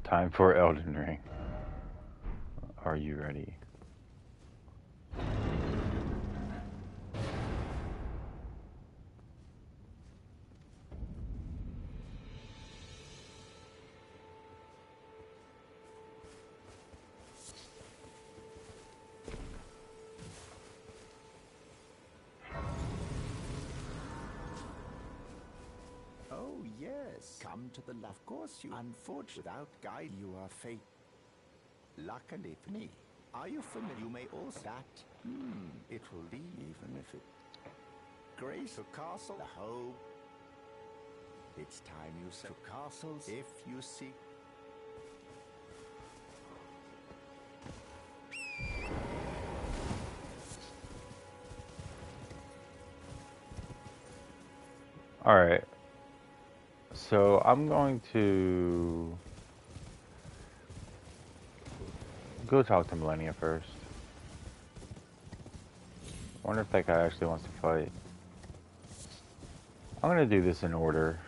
Time for Elden Ring. Are you ready? Oh, yes. Come to the of course you. Unfortunately, without guide, you are fate. Luckily for me. Are you familiar? You may also that. It will leave even if it. Grace to castle. The hope. It's time you set castles if you seek. Alright. So I'm going to go talk to Millennia first. I wonder if that guy actually wants to fight. I'm gonna do this in order.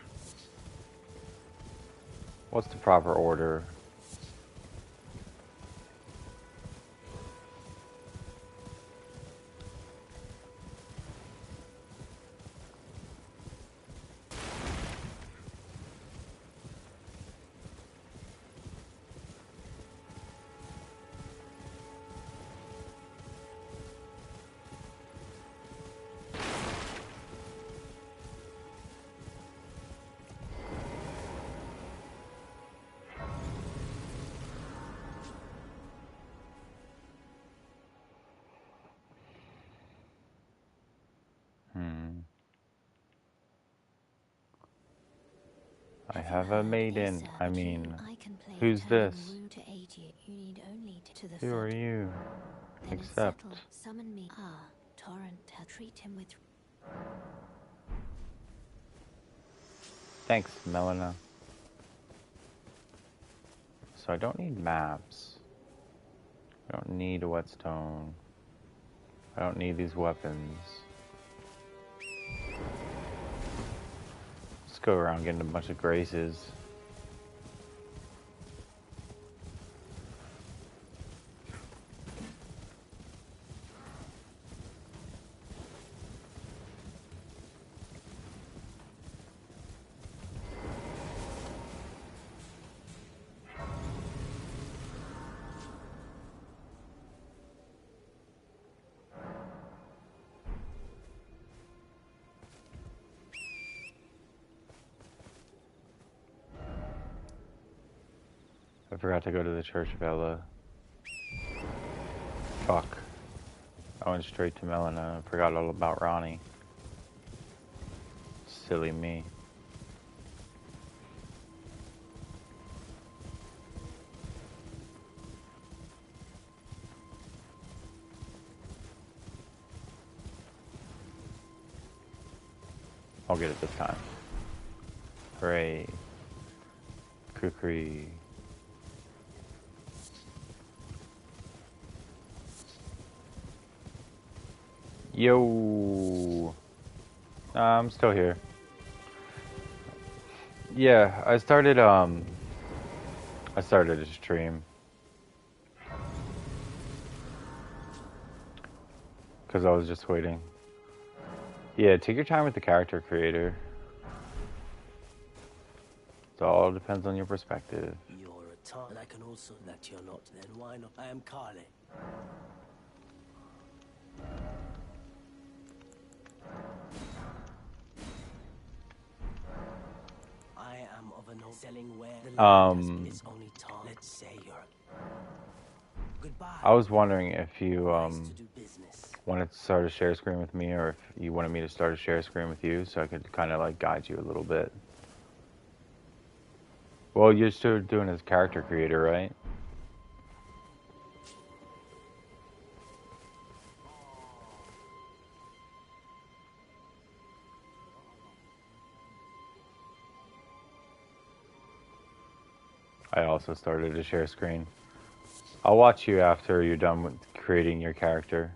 What's the proper order? I have a maiden. I mean, who's this? Who are you? Accept. Summon me. Torrent, treat him with. Thanks, Melina. So I don't need maps. I don't need a whetstone. I don't need these weapons. Let's go around getting a bunch of graces. I forgot to go to the Church of Ella. Fuck. I went straight to Melina. I forgot all about Ronnie. Silly me. I'll get it this time. Hooray. Kukri. Yo. I'm still here. Yeah, I started a stream. Because I was just waiting. Yeah, take your time with the character creator. It all depends on your perspective. You're a tar, and I can also that you're not. Then why not? I am Carly. I am of an old selling where the land has been its only tar. Let's say you're. Goodbye. I was wondering if you wanted to start a share screen with me, or if you wanted me to start a share screen with you, so I could kind of like guide you a little bit. Well, you're still doing as character creator, right? I also started a share screen. I'll watch you after you're done with creating your character.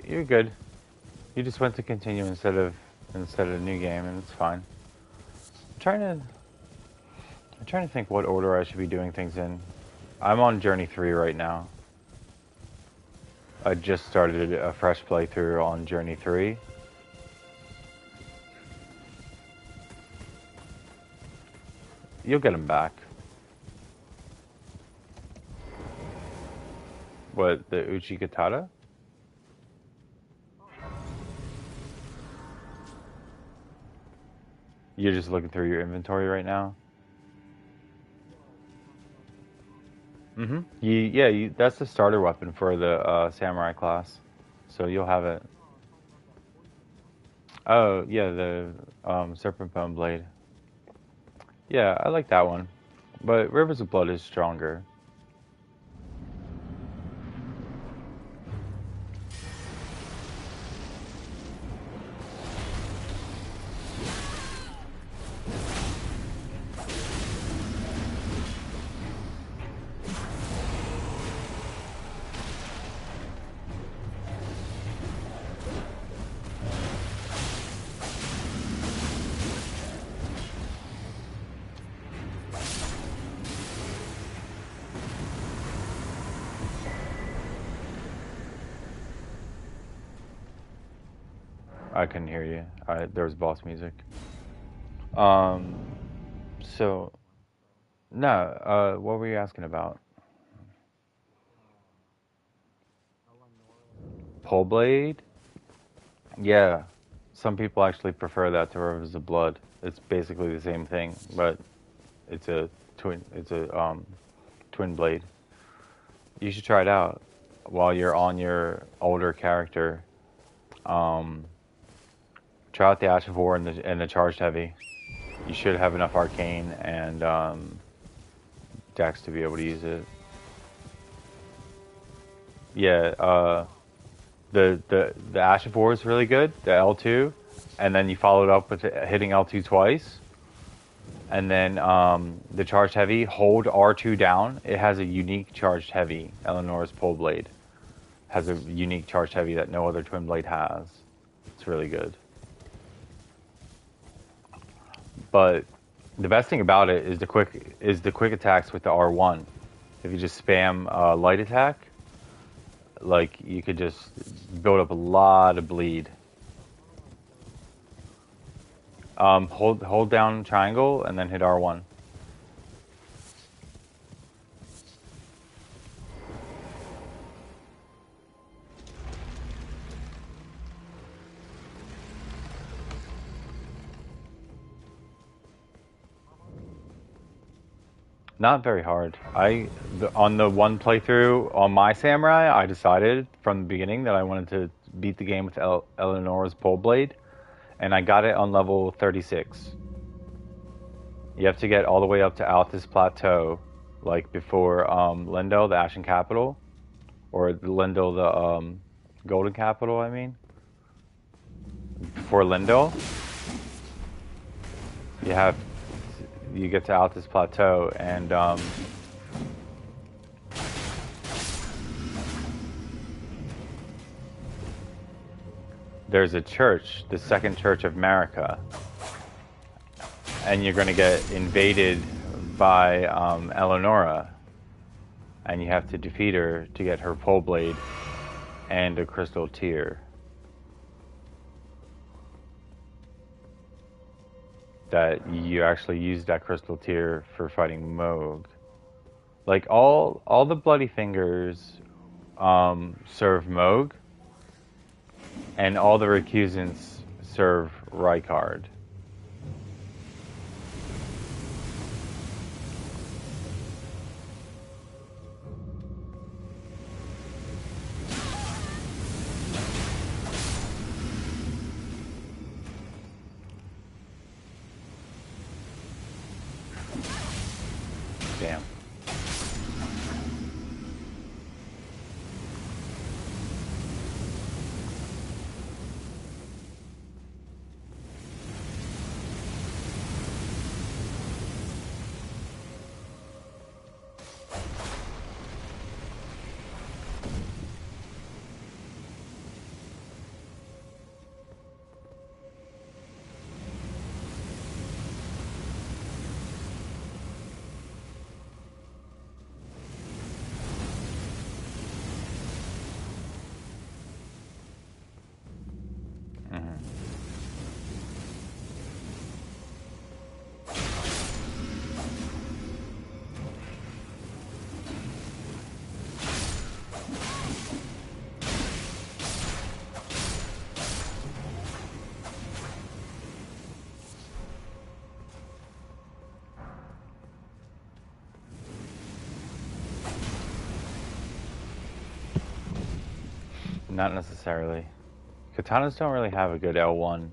You're good. You just went to continue instead of new game, and it's fine. I'm trying to think what order I should be doing things in. I'm on Journey 3 right now. I just started a fresh playthrough on Journey 3. You'll get them back. What, the Uchikatata? You're just looking through your inventory right now? Mm-hmm. That's the starter weapon for the samurai class. So you'll have it. Oh, yeah, the serpent bone blade. Yeah, I like that one. But Rivers of Blood is stronger. I couldn't hear you. There was boss music. So, no, what were you asking about? Pole Blade? Yeah. Some people actually prefer that to Rivers of Blood. It's basically the same thing, but it's a twin blade. You should try it out while you're on your older character. Try out the Ash of War and the Charged Heavy. You should have enough Arcane and Dex to be able to use it. Yeah, the Ash of War is really good, the L2, and then you followed up with hitting L2 twice. And then the Charged Heavy, hold R2 down. It has a unique Charged Heavy. Eleanor's Pole Blade has a unique Charged Heavy that no other Twin Blade has. It's really good. But the best thing about it is the quick attacks with the R1. If you just spam light attack, like you could just build up a lot of bleed. Hold down triangle and then hit R1. Not very hard. On the one playthrough on my samurai, I decided from the beginning that I wanted to beat the game with Eleanor's Pole Blade, and I got it on level 36. You have to get all the way up to Altus Plateau, like before Lendel, the Ashen Capital, or Lendel, the Golden Capital, I mean. Before Lendel, you get to Altus Plateau, and there's a church, the Second Church of Marika, and you're going to get invaded by Eleonora, and you have to defeat her to get her pole blade and a crystal tear. That you actually use that crystal tear for fighting Moog. Like all the Bloody Fingers serve Moog, and all the recusants serve Rykard. Damn. Mhm. Not necessarily. Katanas don't really have a good L1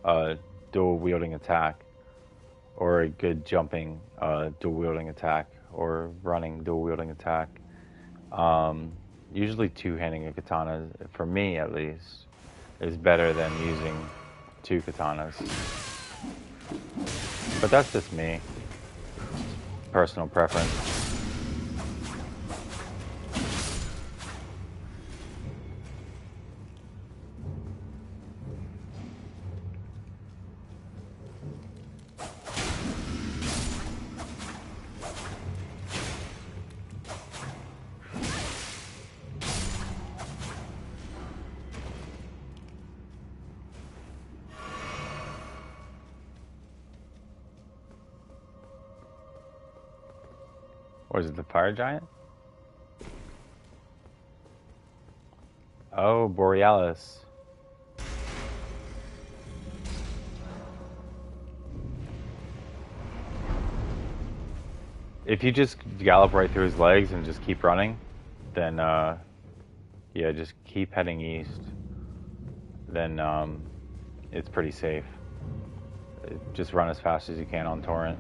uh, dual wielding attack, or a good jumping dual wielding attack, or running dual wielding attack. Um, Usually two-handing a katana, for me at least, is better than using two katanas. But that's just me. Personal preference. Or is it the fire giant? Oh, Borealis. If you just gallop right through his legs and just keep running, then yeah, just keep heading east. Then it's pretty safe. Just run as fast as you can on Torrent.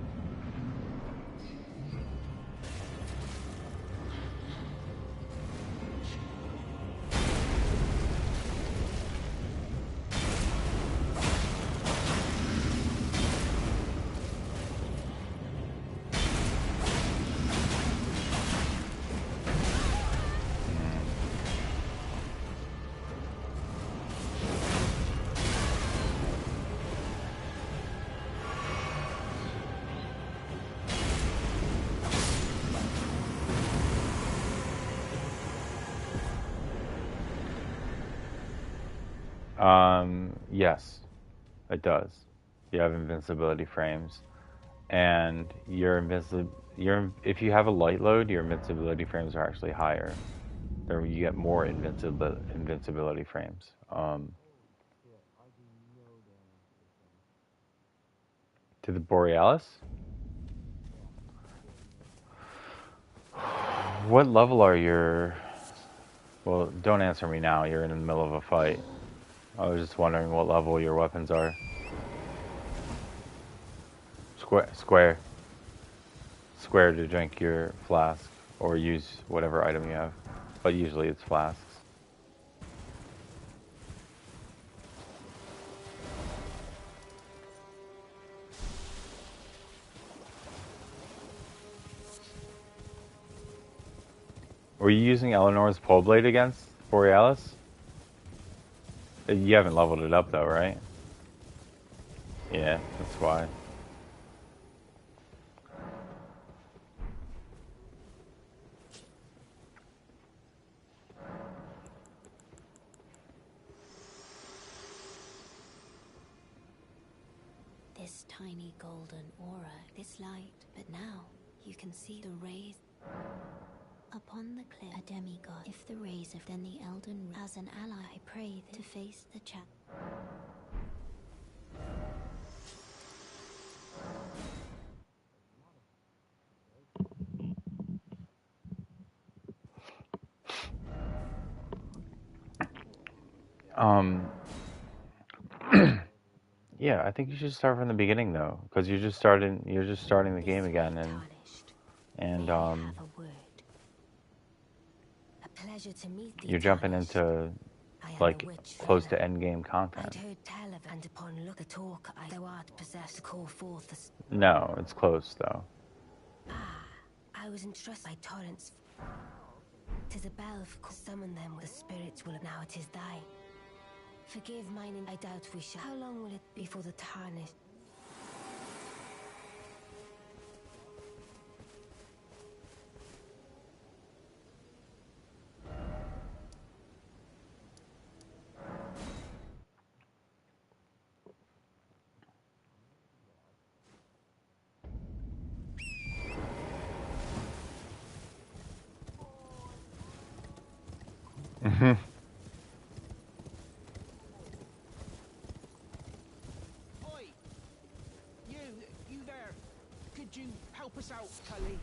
Yes, it does. You have invincibility frames, and if you have a light load, your invincibility frames are actually higher. There, you get more invincibility frames. To the Borealis. What level are your? Well, don't answer me now. You're in the middle of a fight. I was just wondering what level your weapons are. Square. Square to drink your flask or use whatever item you have. But usually it's flasks. Were you using Eleanor's pole blade against Borealis? You haven't leveled it up though, right? Yeah, that's why. This tiny golden aura, this light, but now you can see the rays upon the cliff. A demigod. If the rays of then the Elden Ring as an ally, I pray to face the chat. Um, yeah, I think you should start from the beginning though, because you're just starting the game again, and Have a word. A pleasure to meet thee, you're jumping tarnished. into I am like a witch close fellow. to end game I'd content. heard tell of, and upon look a talk, thou art possessed to call forth the. No, it's close though. I was entrusted by torrents. 'Tis a bell for summon them with the spirits will now it is thine. Forgive mine, and I doubt we shall. How long will it be for the tarnished? Mm-hmm. Oi! You there. Could you help us out, Cully?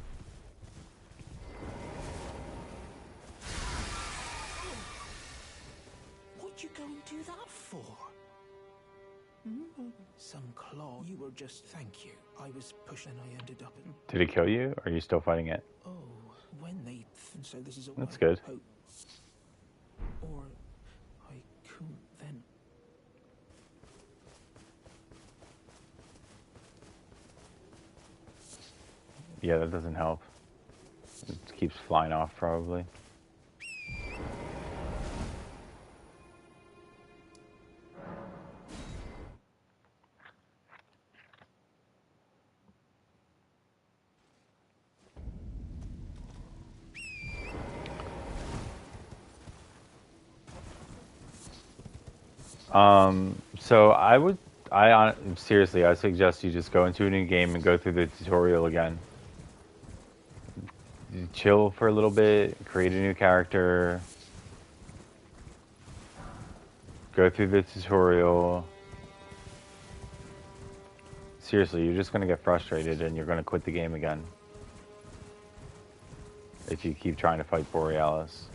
What'd you go and do that for? Some claw. You were just... Thank you. I was pushed and I ended up in... Did it kill you? Or are you still fighting it? Oh, when they... So this is all That's I good. hope. Or... I couldn't then... Yeah, that doesn't help. It keeps flying off, probably. So seriously, I suggest you just go into a new game and go through the tutorial again. You chill for a little bit, create a new character, go through the tutorial. Seriously, you're just gonna get frustrated and you're gonna quit the game again. If you keep trying to fight Borealis.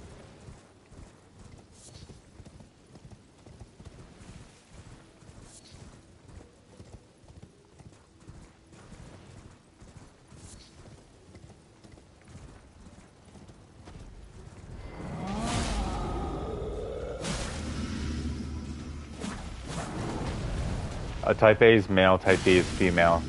A type A is male, type B is female.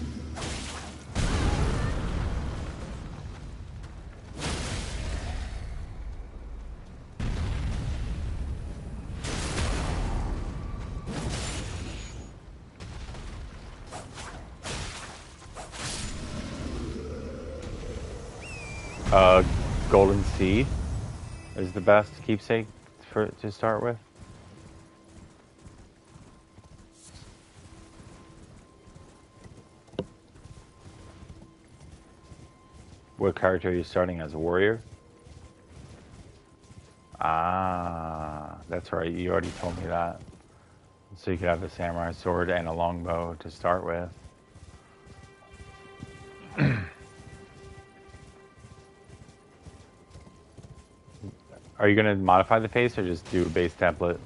Golden Seed is the best keepsake to start with. What character are you starting as? A warrior? Ah, that's right. You already told me that. So you could have a samurai sword and a longbow to start with. Are you going to modify the face or just do a base template?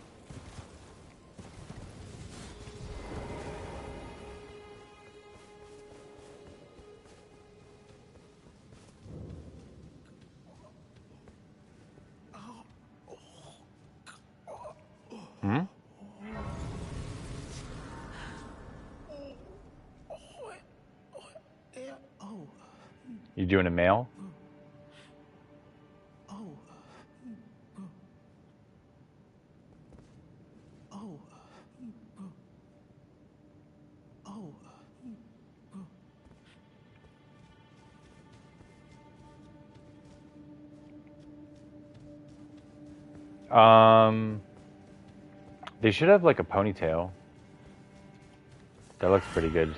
Hmm? Oh. You doing a male? Oh. Oh. Oh. They should have like a ponytail. That looks pretty good.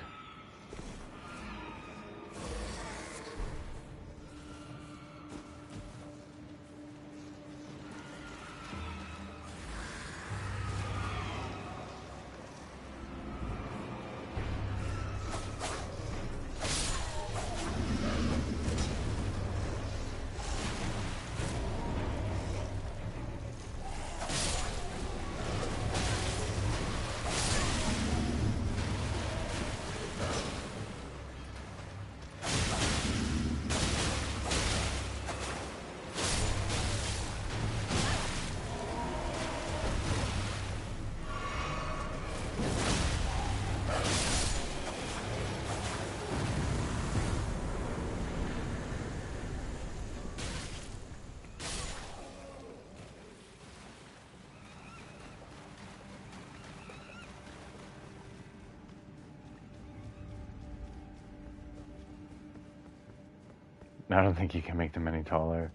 I don't think you can make them any taller.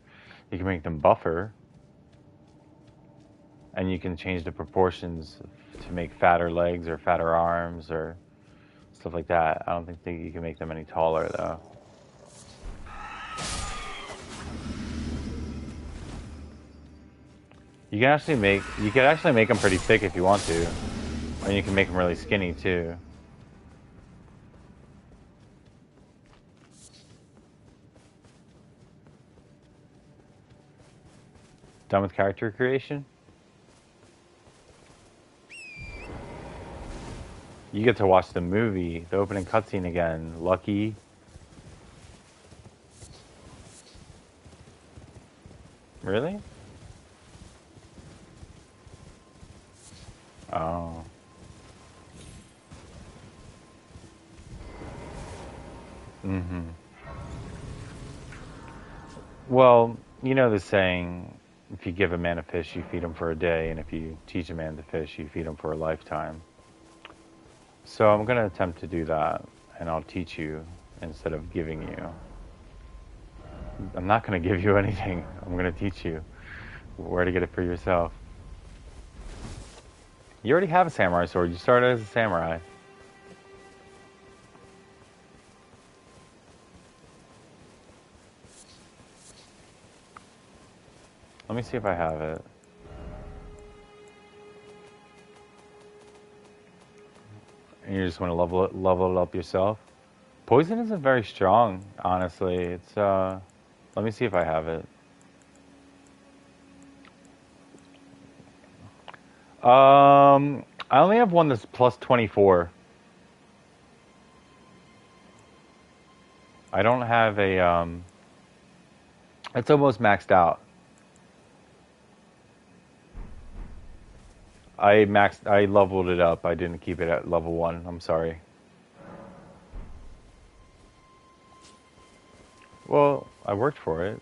You can make them buffer. And you can change the proportions to make fatter legs or fatter arms or stuff like that. I don't think you can make them any taller though. You could actually make them pretty thick if you want to, or you can make them really skinny too. Done with character creation? You get to watch the movie, the opening cutscene again. Lucky. Really? Oh. Mm-hmm. Well, you know the saying, if you give a man a fish, you feed him for a day, and if you teach a man to fish, you feed him for a lifetime. So I'm going to attempt to do that, and I'll teach you instead of giving you. I'm not going to give you anything. I'm going to teach you where to get it for yourself. You already have a samurai sword. You started as a samurai. Let me see if I have it. And you just want to level it up yourself. Poison isn't very strong, honestly. It's let me see if I have it. I only have one that's plus 24. I don't have a it's almost maxed out. I leveled it up. I didn't keep it at level 1. I'm sorry. Well, I worked for it.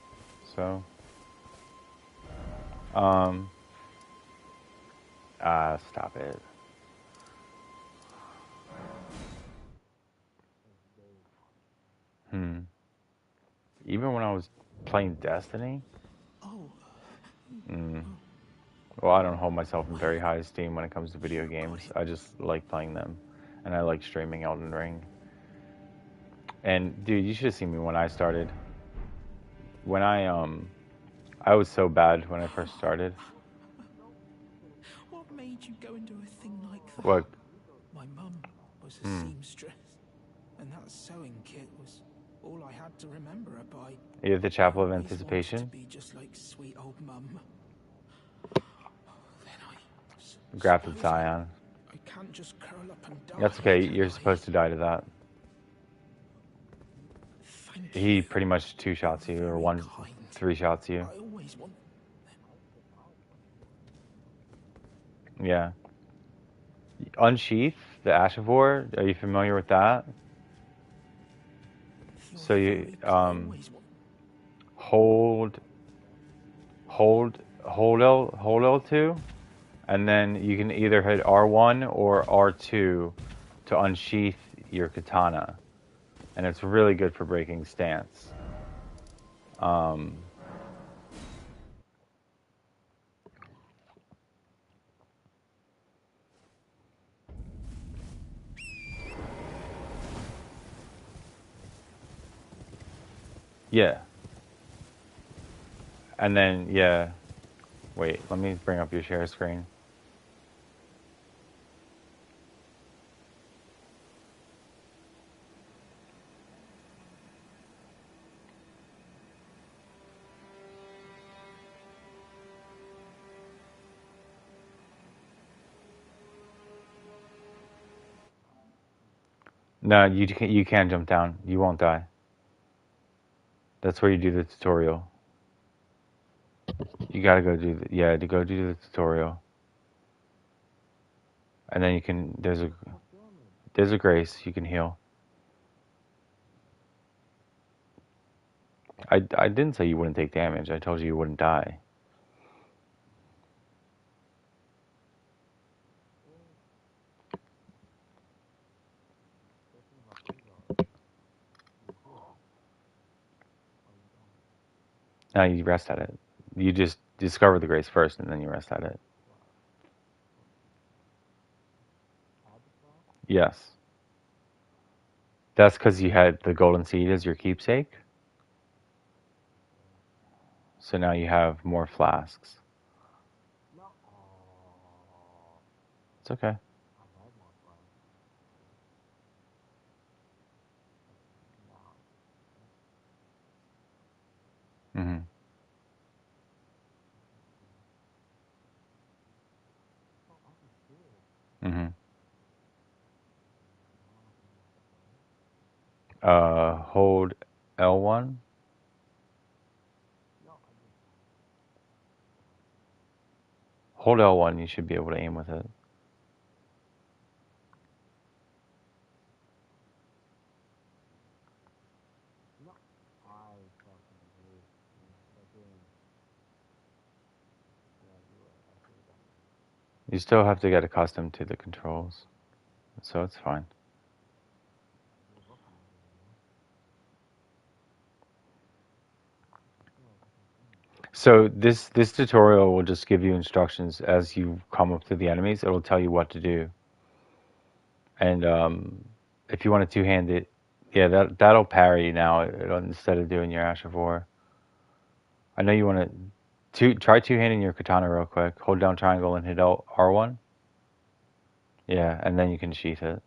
So stop it. Even when I was playing Destiny? Oh. Well, I don't hold myself in very high esteem when it comes to video games. I just like playing them. And I like streaming Elden Ring. And dude, you should have seen me when I started. When I was so bad when I first started. What made you go and do a thing like that? What? My mum was a seamstress, and that sewing kit was all I had to remember her by. You have the Chapel of I always wanted Anticipation? to be just like sweet old mum. Then Grafted suppose Scion. I can't just curl up and die. That's okay. can You're I? supposed to die to that. Thank He you. pretty much 2-shots you, or Very kind. 3-shots you. I always want. Yeah. Unsheath, the Ashivore. Are you familiar with that? So you hold L2, and then you can either hit R1 or R2 to unsheath your katana, and it's really good for breaking stance. Yeah. And then, yeah. Wait, let me bring up your share screen. No, you can't jump down. You won't die. That's where you do the tutorial. You gotta go do to go do the tutorial. And then you can, there's a grace, you can heal. I didn't say you wouldn't take damage, I told you you wouldn't die. Now you rest at it. You just discover the grace first and then you rest at it. Yes. That's because you had the golden seed as your keepsake. So now you have more flasks. okay. Mm-hmm. Mm-hmm. Hold L1. Hold L1, you should be able to aim with it. You still have to get accustomed to the controls, so it's fine. So this tutorial will just give you instructions as you come up to the enemies. It'll tell you what to do, and if you want to two-hand it, yeah, that'll parry now. Instead of doing your Ash of War. I know you want to try two-handing your katana real quick. Hold down triangle and hit R1. Yeah, and then you can sheath it.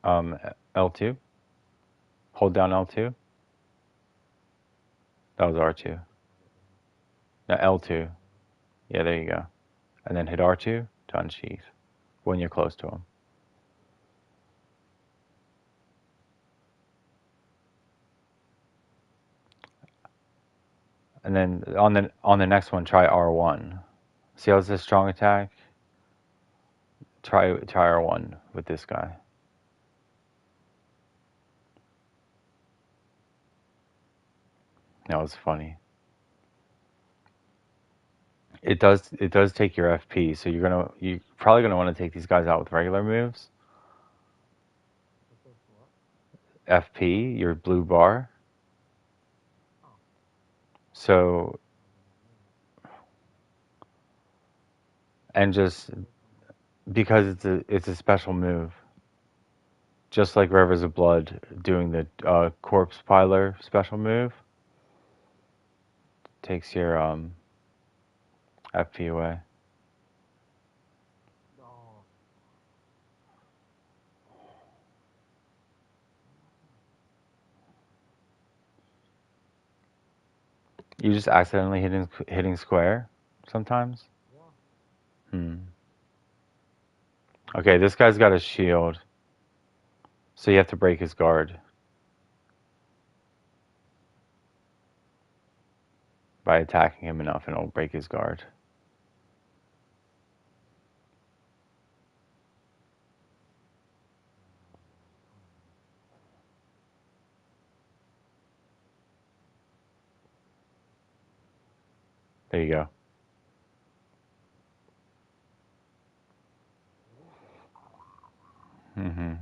L2. Hold down L2. That was R2. No, L2. Yeah, there you go. And then hit R2 to unsheath when you're close to him. And then on the next one, try R1. See how it's a strong attack? Try R1 with this guy. That was funny. It does take your FP, so you're probably gonna want to take these guys out with regular moves. FP, your blue bar. So and just because it's a special move, just like Rivers of Blood doing the corpse piler special move takes your FP away. You just accidentally hitting square sometimes. Hmm. Okay, this guy's got a shield, so you have to break his guard by attacking him enough, and it'll break his guard. There you go. Hmm.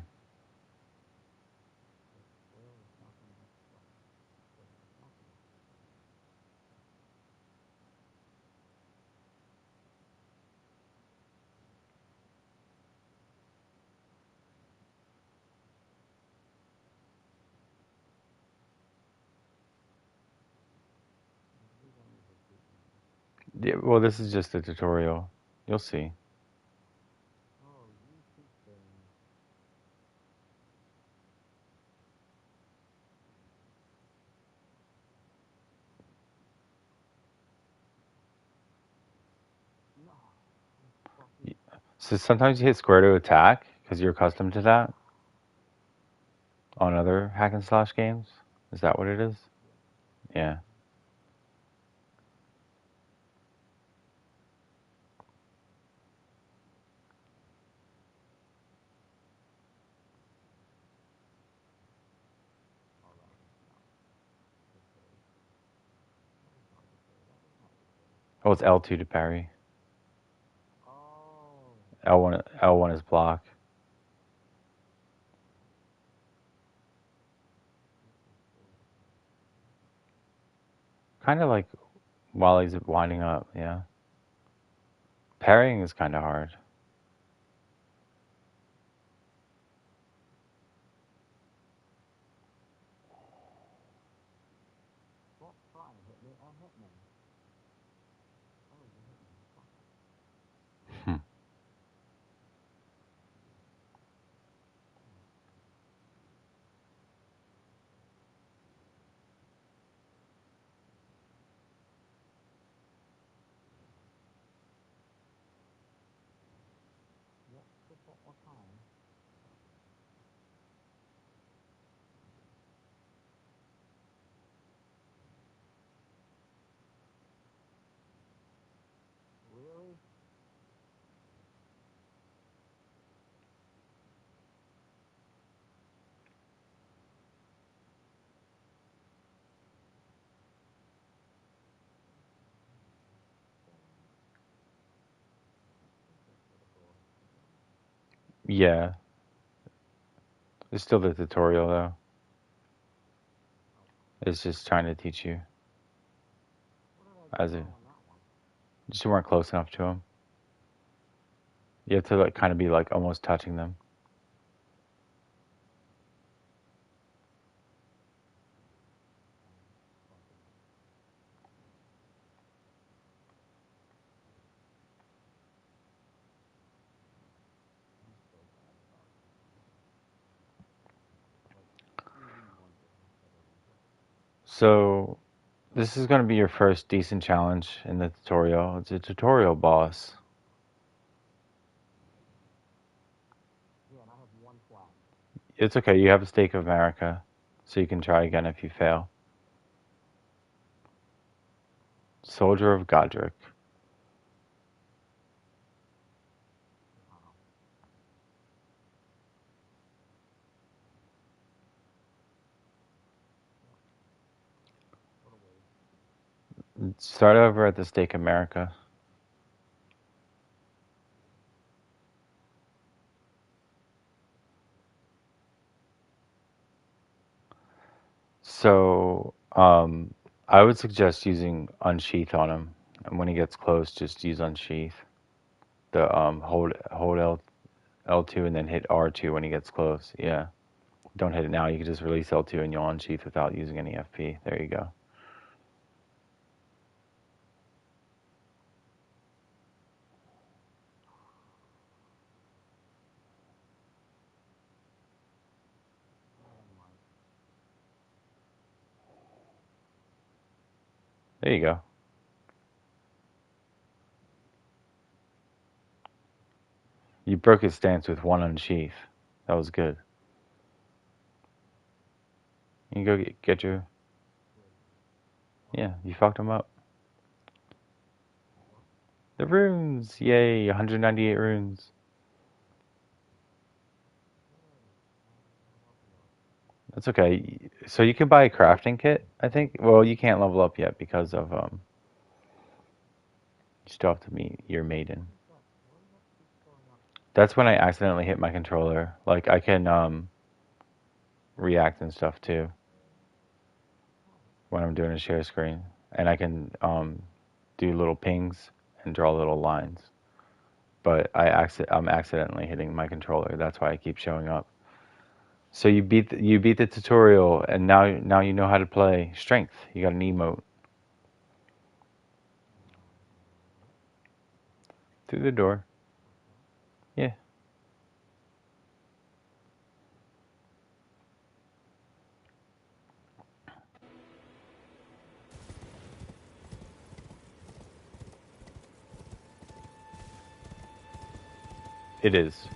Yeah, well, this is just a tutorial. You'll see. So sometimes you hit square to attack because you're accustomed to that on other hack and slash games. Is that what it is? Yeah. Oh, it's L2 to parry. L1 is block. Kind of like while he's winding up, yeah. Parrying is kind of hard. Yeah, it's still the tutorial though. It's just trying to teach you as a just weren't close enough to them. You have to like kind of be like almost touching them. So this is going to be your first decent challenge in the tutorial. It's a tutorial boss. It's okay. You have a stake of America, so you can try again if you fail. Soldier of Godric. Start over at the stake America. So, I would suggest using Unsheath on him, and when he gets close, just use Unsheath. The hold L2 and then hit R2 when he gets close. Yeah, don't hit it now. You can just release L2 and you'll Unsheath without using any FP. There you go. There you go. You broke his stance with one Unsheath. That was good. You can go get your. Yeah, you fucked him up. The runes! Yay, 198 runes. That's okay. So you can buy a crafting kit, I think. Well, you can't level up yet because of you still have to meet your maiden. That's when I accidentally hit my controller. Like I can react and stuff too when I'm doing a share screen, and I can do little pings and draw little lines. But I'm accidentally hitting my controller. That's why I keep showing up. So you beat the tutorial, and now you know how to play strength. You got an emote through the door. Yeah, it is.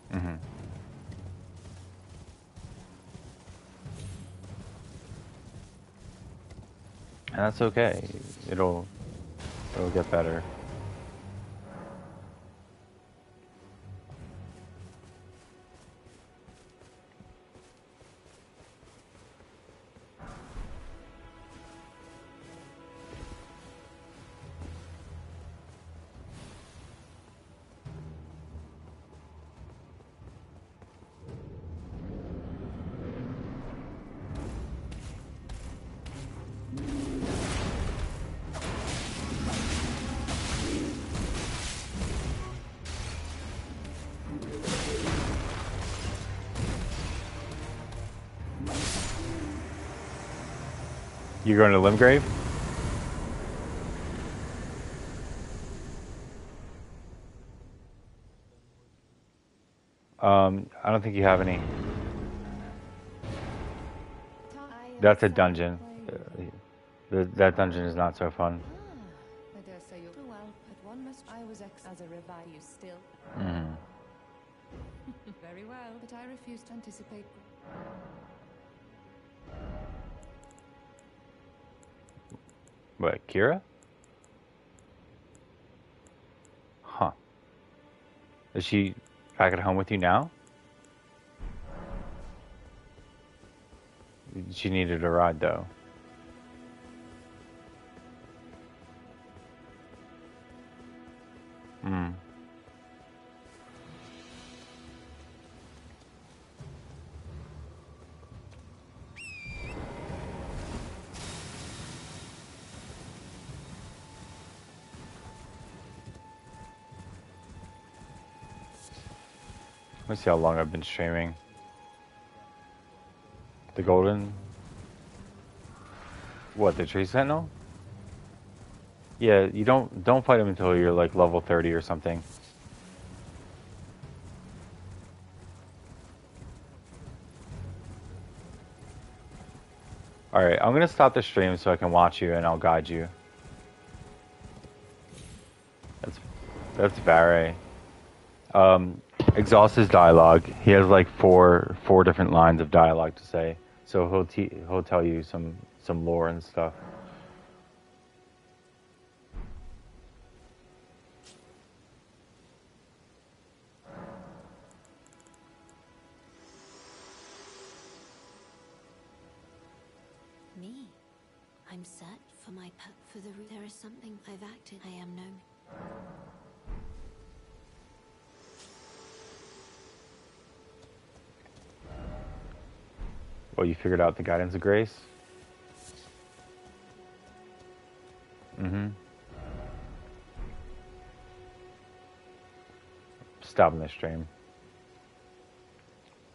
Hmm. And that's okay. It'll it'll get better. You're going to Limgrave? I don't think you have any. That's a dungeon. That dungeon is not so fun. I dare say you're well, but one must. I was as a revive you still. Mm. Very well, but I refuse to anticipate. What, Kira? Huh. Is she back at home with you now? She needed a ride, though. Hmm. Let me see how long I've been streaming. The golden... What, the tree sentinel? Yeah, you don't fight him until you're like level 30 or something. Alright, I'm gonna stop the stream so I can watch you and I'll guide you. That's Barry. Exhaust his dialogue. He has like four different lines of dialogue to say. So he'll tell you some lore and stuff. Me? I'm set for my for the there is something I've acted. I am no. Well, you figured out the guidance of grace? Mm-hmm. Stopping the stream.